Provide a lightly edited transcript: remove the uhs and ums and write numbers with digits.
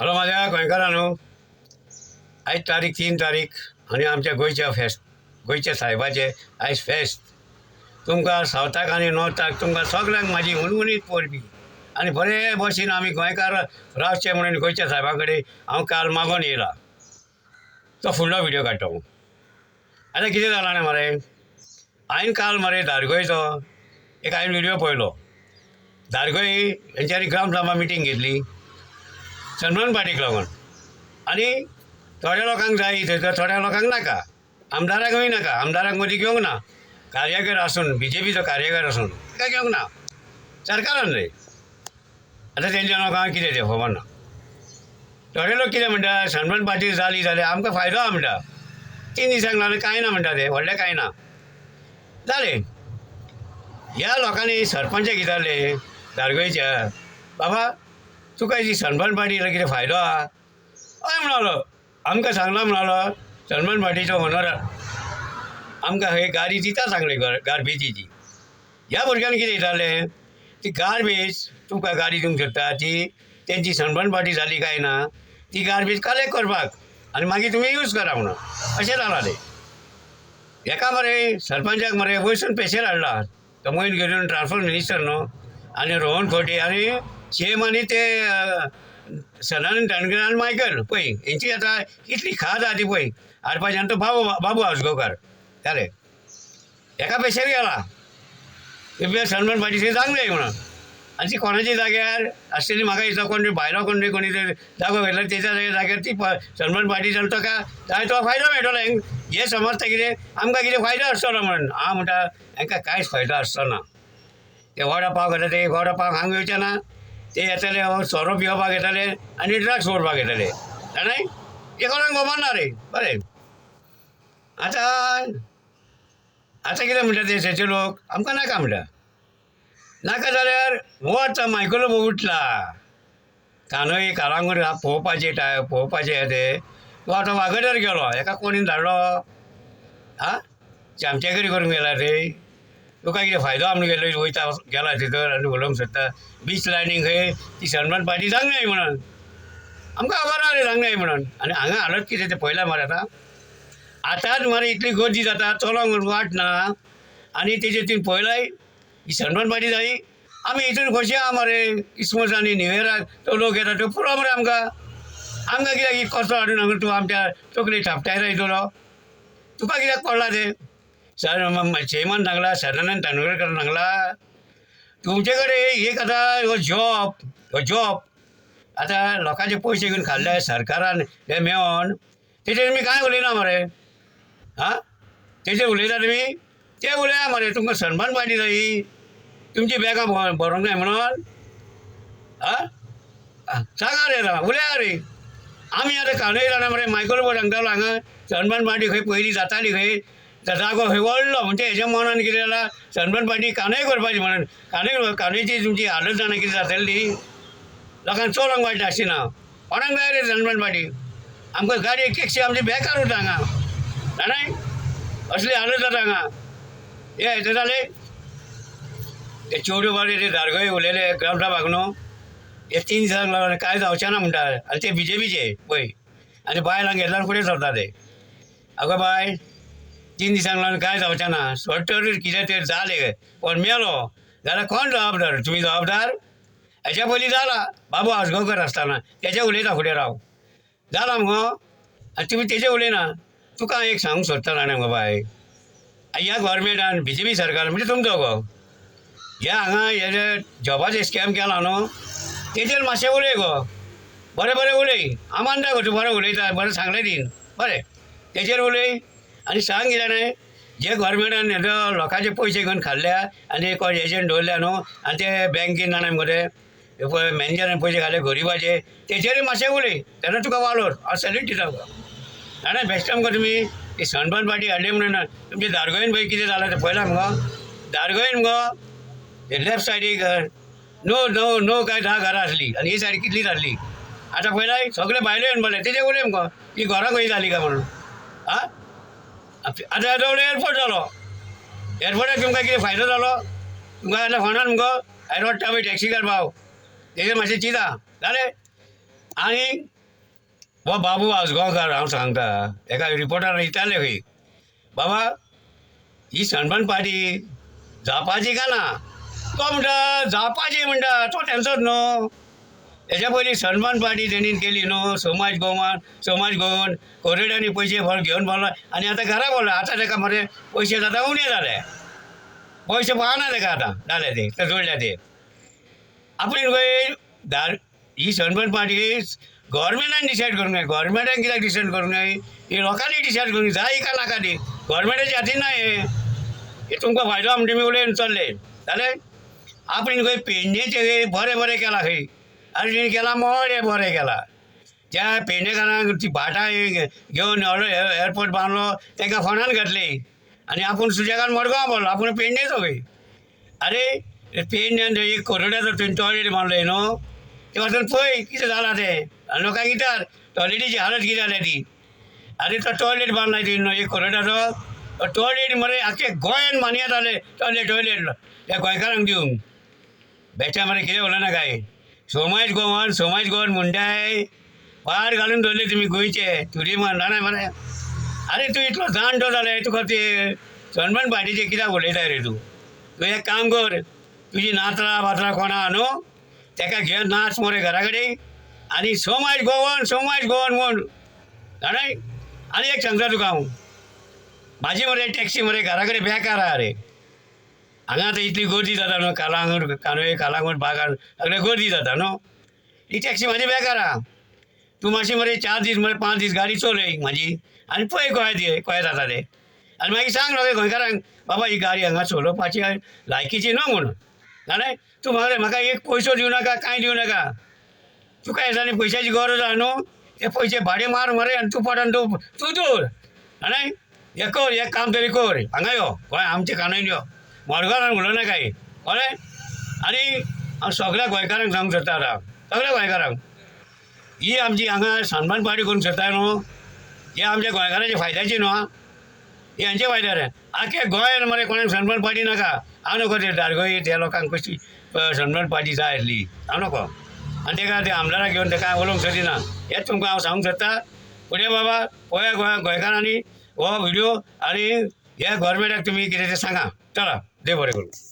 Hello माझ्या गोंयकारांनो, आयज तारीख 3 तारीख आनी आमच्या गोंयच्या साहेबाचे आयज फेस्त. तुमकां सावथाक आनी नॉर्थाक तुमकां सगळ्यांक म्हाजी उणउणीत पोरबी आनी बरे भशेन आमी गोंयकार रावचे म्हणून गोंयच्या साहेबा कडेन हांव काल मागून येयला. तो फुडलो व्हिडिओ काडटा. आतां कितें जालां ना मरे, हांवें काल मरे धारगोयचो एक व्हिडिओ पळयलो. धारगोय हेंच्यांनी ग्रामसभा मिटींग घेतली सन्मान पार्टीक लागून, आनी थोड्या लोकांक जाय थंयसर, थोड्या लोकांक नाका. आमदाराकूय नाका, आमदाराक मदीं घेवंक ना. कार्यकर आसून BJPचो कार्यकर आसून ताका घेवंक ना, सरकारान रे. आतां तेंच्या लोकांक कितें तें खबर ना. थोडे लोक कितें म्हणटा, सन्मान पार्टी जाली जाल्यार आमकां फायदो आहा म्हणटा. 3 दिसांक लागून कांय ना म्हणटा ते, व्हडलें कांय ना जालें. ह्या लोकांनी सरपंचाक विचारलें धारगोयच्या, बाबा तुका ही सन्मान पार्टी कितें फायदो आहा? हय म्हणलो. आमकां सांगला म्हणलो सन्मान पार्टीचो ओनर आमकां खंय गाडी दिता सांगले गार्बेजीची. ह्या भुरग्यांनी कितें विचारलें, ती गार्बेज तुमकां गाडी दिवंक शकता ती तेंची सन्मान पार्टी जाली काय ना, ती गार्बेज कलेक्ट करपाक आनी मागीर तुमी यूज करा म्हणून अशें जालां. हेका मरे सरपंचाक मरे वयसून पेशेर हाडला. तो मोइन घेवन ट्रान्सपोर्ट मिनिस्टर न्हू, आनी रोहन खोटे आनी सीएम आनी ते सदानंद टणकर आनी मायकल पळय हेंची आतां कितली खाज आहा ती पळय हाडपाची. आनी तो बाबू आजगांवकार जालें. हेका पेशेर गेला तुमच्या सन्मान पार्टीची जावंक जाय म्हणून. आनी ती कोणाच्या जाग्यार आसतली म्हाका दिसता कोण भायलो कोण तरी जागो घेतला तेच्या जाग्यार ती सन्मान पार्टी जावन ताका जाय तो फायदो मेळटलो. हे समजता कितें आमकां कितें फायदो आसतलो म्हणून. हांव म्हणटा हांकां कांयच फायदो आसचो. ते वडा पाव घेता ते वडा पाव हांगा येवचे ना, ते येतले सोरो पिवपाक येतले आनी ड्रग्स व्हरपाक येतले जाणाय. हे कोणाक खबर ना रे. बरें आतां कितें म्हणटा ते लोक आमकां नाका म्हणटा. नाका जाल्यार हो आतां मायकलो उठला कानय कालांगूट पळोवपाचें ते तो आतां वागड्यार गेलो. हेका कोणी धाडलो चामचेगिरी करूंक गेला रे. तुका कितें फायदो आमी गेलो वयता गेला थंयसर आनी उलोवंक सोदता बीच लायनीक खंय ती सन्मान पार्टी जावंक जाय म्हणून. आमकां खबर ना रे जावंक जाय म्हणून. आनी हांगा हालत कितें तें पळयलां मरे. आतांच मरे इतली गर्दी जाता चलोंक वाट ना. आनी तेजेर तुवें पळयलाय ही सन्मान पार्टी जायी. आमी हितून खोशी आहा मरे. क्रिसमस आनी न्यू इयराक तो लोक येता तो पुरो मरे आमकां कित्याक कसो हाडून हांगा तूं आमच्या तकली थापटायला येतलो. तुका कित्याक पडला ते चेयरमॅन सांगला सदानंद टणकरकार सांगला तुमचे कडेन एक आतां हो जॉब आतां लोकांचे पयशे घेवन खाल्ले सरकारान हे मेळोन तेजेर तुमी कांय उलयना मरे. तेजेर उलयता तुमी ते उलया मरे. तुमकां सन्मान पार्टी जायी तुमची बॅगां भरोंक जाय म्हणून सांगा रे उलया रे. आमी आतां कानय जाणा मरे मायकल सांगतालो हांगा सन्मान पार्टी खंय पयलीं जाताली खंय जागो खंय व्हडलो म्हणजे हेज्या मनान कितें जालां सन्मान पार्टी कानय करपाची म्हणून. कानयची तुमची हालत जाणा कितें जातली. लोकांक चलोंक वायट आसचिना. कोणाक जाय रे सन्मान पार्टी. आमकां गाडी टॅक्सी आमची बेकार उरता हांगा जाणाय. असली हालत जाता हांगा. हे हें जालें ते चेवड्यो बारी ते धारगळे उलयले ग्रामसभाक न्हू. हे 3 दिसांक लागून कांय जावचें ना म्हणटा. आनी ते BJPचे पळय आनी बायलांक घेतल्यार फुडें सरता ते. आगो बाय 3 दिसांक लागून कांय जावचें ना. सट्टर कितें तरी जालें कोण मेलो जाल्यार कोण जबाबदार. तुमी जबाबदार. हेच्या पयलीं जाला बाबू आजगांवकर आसतना तेजे उलयता फुडें राव जाला मुगो. आनी तुमी तेजे उलयना. तुका हांव एक सांगूंक सोदता जाणा गो बाय, ह्या गव्हर्मेंटान BJP सरकार म्हणजे तुमचो गो ह्या हांगा हे जॉबाचे स्कॅम केला न्हू तेजेर मातशें उलय गो. बरें उलय. हांव मानता गो तूं बरें उलयता बरें सांगलें तीन बरें तेजेर उलय. आनी सांग कितें जाणें जे गव्हर्मेंटान हेजो लोकांचे पयशे घेवन खाल्ल्या आनी कोण एजंट दवरल्या न्हू आनी ते बँकेन जाणा मरे मॅनेजरान पयशे घाले गरीबाचे तेजेर मातशें उलय तेन्ना तुका वालोर. हांव सॅल्यूट दिता गो जाणा. बेश्टे मगो तुमी ती सन्मान पार्टी हाडली म्हणून तुमच्या धारगोयन पळय कितें जालां तें पळयलां मुगो. धारगोयन मुगो ते लेफ्ट सायडीक नो काय 10 घरां आसली आनी ही सायड कितली जाल्ली आतां पळयलाय सगळे भायले येवन पळय तेजे उलय मुगो ही घरां खंय जाली काय म्हणून. आतां जवळ एअरपोर्ट जालो. एअरपोर्टाक तुमकां कितें फायदो जालो. तुमकां आतां फोनान मुगो हांवें वडटा पळय टॅक्सी करपाक तेजेर मातशें चिंता जालें. आनी हो बाबू आसगांवकार हांव सांगता एका रिपोर्टार विचारले खंय बाबा ही सणबण पार्टी जावपाची काय ना तो म्हणटा जावपाची म्हणटा तो टेन्शन न्हू तेच्या पयलीं सणबण पार्टी तेणीन केली न्हू समाज गोवन कोरेड्यांनी पयशे घेवन भरला आनी आतां घरा बोरला आतां ताका मरे पयशे जाता उणे जाले पयशे पावना ताका आतां जाले ते जोडल्या ते आपणें खंय ही सणबण पार्टी गव्हर्मेंटान डिसायड करूंक जाय गव्हर्मेंटान कित्याक डिसायड करूंक जाय ही लोकांनी डिसायड करूंक जाय का नाका ती गव्हर्मेंटाच्या हातीन ना हे तुमकां फायदो म्हणटा तुमी उलयन चल्ले जाल्यार आपणें खंय पेडणेचे बरें केला खंय आनी तेणी केला बरें केला त्या पेडणेकारांक ती भाटां घेवन एअरपोर्ट बांदलो तांकां फोंडान घातले आनी आपूण सुशेगाद मडगांव बोरलो आपूण पेडणेचो खंय अरे पेडण्यान एक कोरोड्याचो थंय टॉयलेट बांदलो न्हू ते वचून पळय कितें जालां तें आनी लोकांक विचार टॉयलेटीची हालत कितें जाल्या ती अरे तो टॉयलेट बांदलाय थंय न्हू एक कोरोड्याचो टॉयलेट मरे आख्खे गोंयान मानयात जाले टॉयलेट त्या गोंयकारांक दिवंक बेश्टा मरे कितें उलयना काय समाज गोवन म्हणटाय पार घालून दवरले तुमी गोंयचे टुरिजमान जाणाय मरे अरे तूं इतलो जाणटो जाले तुका ते सणबण पार्टीचे कित्याक उलयताय रे तूं एक काम कर तुजी नातरां कोणा न्हू ताका घेवन नाच मरे घरा कडेन आनी समाज गोवन म्हूण जाणाय आनी एक सांगता तुका हांव म्हाजी मरे टॅक्सी मरे घरा कडेन बेकार आहा रे हांगा आतां इतली गर्दी जाता न्हू कालांगूट बागान सगळे गर्दी जाता न्हू ही टॅक्सी म्हाजी बेकार आहा तूं मातशी मरे 4 दीस मरे 5 दीस गाडी चलय म्हाजी आनी पळय कळ्ळें जाता तें आनी मागीर सांग न्हू गोंयकारांक बाबा ही गाडी हांगा चलोवपाची लायकीची न्हू म्हणून जाणाय तूं म्हाका एक पयसो दिवं नाका कांय दिवं नाका तुका दिसांनी पयशाची गरज आहा न्हू ते पयशे भाडे मार मरे आनी तूं पडन तूं दवर जाणाय एक काम तरी कर हांगा यो गोंय आमचे कानायन यो मडगांवान उलोवं नाका कळ्ळें आनी हांव सगळ्या गोंयकारांक सांगूंक सोदता आतां सगळ्या गोंयकारांक ही आमची हांगा सणबण पार्टी करूंक सोदता न्हू हे आमच्या गोंयकारांच्या फायद्याची न्हू ही हांचे फायद्यार आख्या गोंयान मरे कोणाक सणबण पार्टी नाका हांव नको ते धारगळी त्या लोकांक कशी सणबण पार्टी जाय आसली हांव नको आनी ताका ते आमदाराक घेवन ताका उलोवंक सोदिना हेंच तुमकां हांव सांगूंक सोदता फुडें बाबा पळया गोंयकारांनी हो व्हिडियो आनी ह्या गव्हर्मेंटाक तुमी कितें तें सांगा चला देव बरें करूं